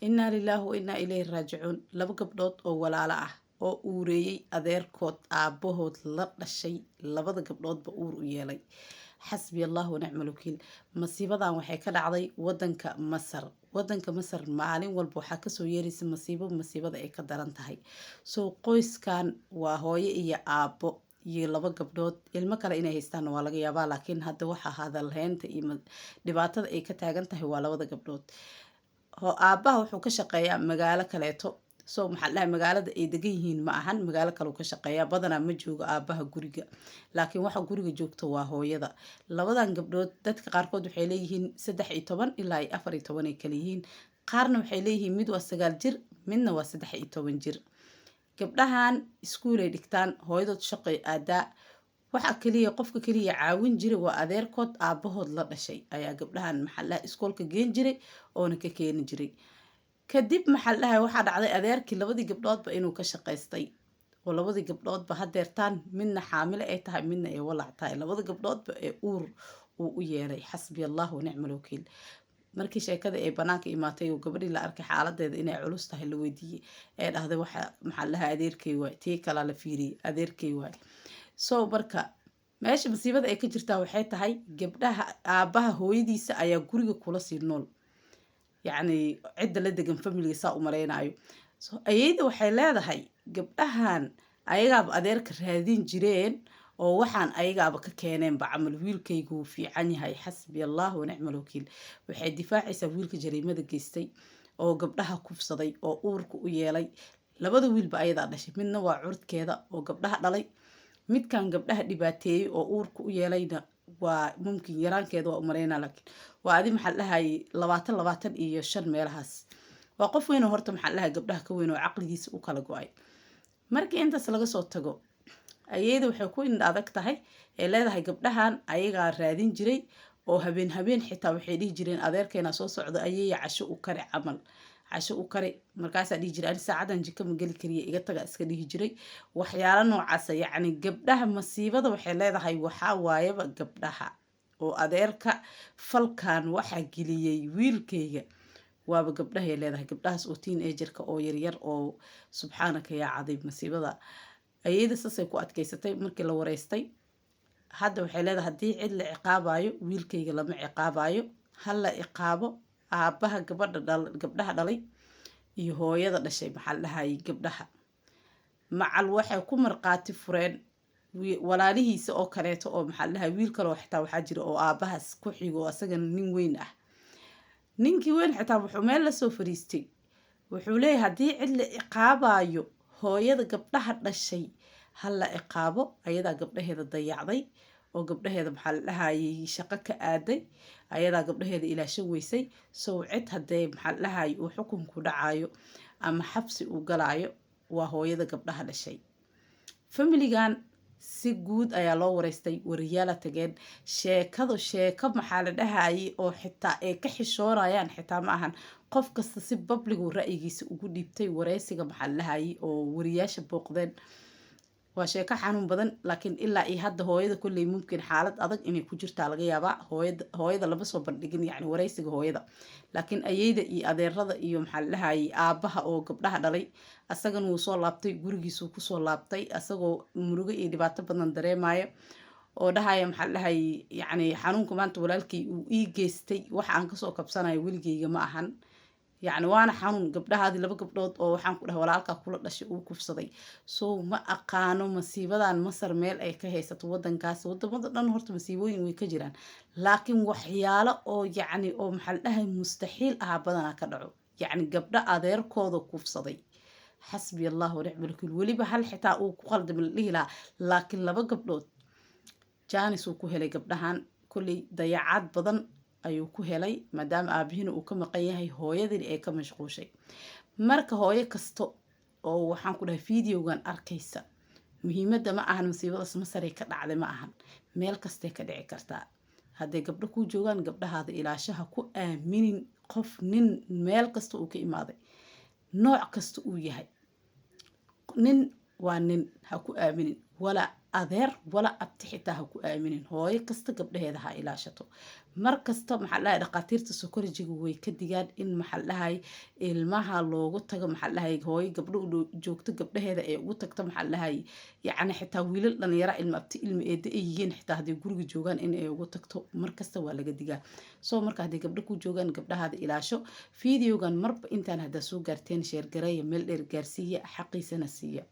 inaa lilaahi wa inaa ilayhi raajicuun. Laba gabdhood oo walaalo ah oo uureeyey adeerkood aabahood la dhashay, labada gabdhoodba uur u yeelay. xasbi allah wa nicmal wakiil. masiibadan waxay ka dhacday wadanka masar maalin walba waxaa kasoo yeeraysa masiibada ay ka daran tahay. soo qoyskan waa hooyo iyo aabo iyo laba gabdhood, ilmo kale inay haystaan waa laga yaabaa, laakiin hadda waxaa hadalheynta iyo dhibaatada ay ka taagan tahay waa labada gabdhood. aabaha wuxuu ka shaqeeyaa magaalo kaleeto, soo maxaa dhahay magaalada ay degan yihiin ma ahan magaalo kale uu ka shaqeeyaa, badanaa ma joogo aabaha guriga, laakiin waxa guriga joogta waa hooyada. labadan gabdhood dadka qaarkood waxay leeyihiin 13 ilaa 14 ay kala yihiin, qaarna waxay leeyihiin mid waa 9 jir midna waa 13 jir. gabdhahan iskuulay dhigtaan, hooyadood shaqay aadaa, waxa kaliya qofka kaliya caawin jiray waa adeerkood aabahood la dhashay ayaa gabdhahan maxaa dhahay iskoolka geen jiray oona ka keeni jiray. kadib maxaa dhahay waxaa dhacday adeerkii labadii gabdhoodba inuu ka shaqaystay, oo labadii gabdhoodba hadeertaan midna xaamile ay tahay midna ay walac tahay, labada gabdhoodba ee uur uu u yeelay. xasbi allah wa nicmal wakiil. markii sheekada ay banaanka imaatay oo gabadhii la arkay xaaladeeda inay culus tahay la weydiiyey, ee dhahday waxa maxaa dhahay adeerkay waay, tii kala la fiiriyey adeerkay waay. soo marka meesha masiibada ay ka jirtaa waxay tahay gabdhaha aabaha hooyadiisa ayaa guriga kula sii nool, yacni cidda la degan familiga saa u malaynayo. ayayda waxay leedahay gabdhahan ayagaaba adeerka raadin jireen oo waxaan ayagaaba ka keeneenba camal, wiilkaygu wuu fiican yahay. xasbi allah wa nicmal wakiil. waxay difaacaysaa wiilka jariimada geystay oo gabdhaha kufsaday oo uurka u yeelay. labada wiilba ayadaa dhashay, midna waa curudkeeda oo gabdhaha dhalay, midkan gabdhaha dhibaateeyey oo uurka u yeelayna waa mumkin yaraankeeda waa u maleynaa, laakiin waa adi maxaa dhahay 25 meelahaas. waa qof weyn oo horta maxaa dhahay gabdhaha ka weyn oo caqligiisa u kala go-ay. markii intaas laga soo tago, ayayda waxay ku indha adag tahay ee leedahay gabdhahan ayagaa raadin jiray oo habeen xitaa waxay dhihi jireen adeerkeena soo socdo ayaya casho u kari camal, casho u kari. markaasaa dhihi jiray ani saacadan jika ma geli kariya iga taga iska dhihi jiray waxyaalo noocaasa. yacni gabdhaha masiibada waxay leedahay waxaa waayaba gabdhaha oo adeerka falkan waxaa geliyey wiilkayga waaba gabdhahay leedahay, gabdhahaas oo teenagerka oo yaryar oo subxaanaka yaa cadiib. masiibada ayayda saasay ku adkaysatay markii la wareystay. hadda waxay leedahay haddii cid la ciqaabayo wiilkayga lama ciqaabayo, hal la ciqaabo aabaha gabdhaha dhalay iyo hooyada dhashay maxaa dhahay gabdhaha. macal waxay ku marqaati fureen walaalihiisa oo kaleeto oo maxaa dhahay wiil kale oo xitaa waxaa jira oo aabahaas ku xigo oo asagana nin weyn ah. ninkii weyn xitaa wuxuu meel lasoo fariistay, wuxuu leeyahay haddii cid la ciqaabayo hooyada gabdhaha dhashay hal la ciqaabo, ayadaa gabdhaheeda dayacday oo gabdhaheeda maxaa la dhahayay shaqo ka aaday, ayadaa gabdhaheeda ilaasho weysay. sow cid haddee maxaa la dhahayay uu xukunku dhacayo ama xabsi uu galaayo waa hooyada gabdhaha dhashay. familigan si guud ayaa loo wareystay, wariyaala tageen, sheeko maxaa la dhahayay oo xitaa ay ka xishoonayaan xitaa ma ahan, qof kasta si babligu ra'yigiisa ugu dhiibtay wareysiga maxaa la dhahayay oo wariyaasha booqdeen. waa sheeko xanuun badan, laakiin ilaa iyo hadda hooyada kolley mumkin xaalad adag inay ku jirtaa laga yaabaa. hooyada lama soo bandhigin yacni wareysiga hooyada, laakiin ayayda iyo adeerada iyo maxaa la dhahayay aabaha oo gabdhaha dhalay asagana wuu soo laabtay, gurigiisuu kusoo laabtay asagoo murugo iyo dhibaato badan dareemayo oo dhahaya maxaa la dhahayay yacni xanuunka maanta walaalkay uu ii geystay wax aan kasoo kabsanayo weligeyga ma ahan. yacni waana xanuun gabdhahaadii laba gabdhood oo waxaan ku dhahay walaalkaa kula dhashay uu kufsaday. soo ma aqaano masiibadan masar meel ay ka haysato wadankaas. wadamada dhan horta masiibooyin way ka jiraan, laakiin waxyaalo oo yacni oo maxaa la dhahay mustaxiil ah badanaa ka dhaco. yacni gabdho adeerkooda kufsaday. xasbi allah wa nicmal wakiil. weliba hal xitaa uu ku qaldamay la dhihi lahaa, laakiin laba gabdhood jaanis uu ku helay. gabdhahan kolley dayacaad badan ayuu ku helay maadaama aabihina uu ka maqan yahay, hooyadina ay ka mashquushay. marka hooyo kasto oo waxaan ku dhahay videogan arkaysa, muhiimadda ma ahan masiibadaas masaray ka dhacday ma ahan, meel kastay ka dhici kartaa. hadday gabdho ku joogaan gabdhahaada ilaashaha ku aaminin qof nin meel kasta uu ka imaaday nooc kasta uu yahay. nin waa nin ha ku aaminin wala adeer wala abti xitaa ha ku aaminin hooyo kasta gabdhaheeda ha ilaashato mar kasta maxaa la dhahay dhaqaatiirta sokorijiga way ka digaan in maxaa la dhahay ilmaha loogu tago maxaa la dhahay hooyo gabdho u joogto gabdhaheeda ee ugu tagto maxaa la dhahay yacni xitaa wiilal dhalinyaro ilma abti ilma eeda ay yihiin xitaa hadday guriga joogaan in ay ugu tagto mar kasta waa laga digaa soo marka hadday gabdho ku joogaan gabdhahaada ilaasho fiideogan marba intaan haddaa soo gaarteen sheer gareeya meel dheer gaarsiiya xaqiisana siiya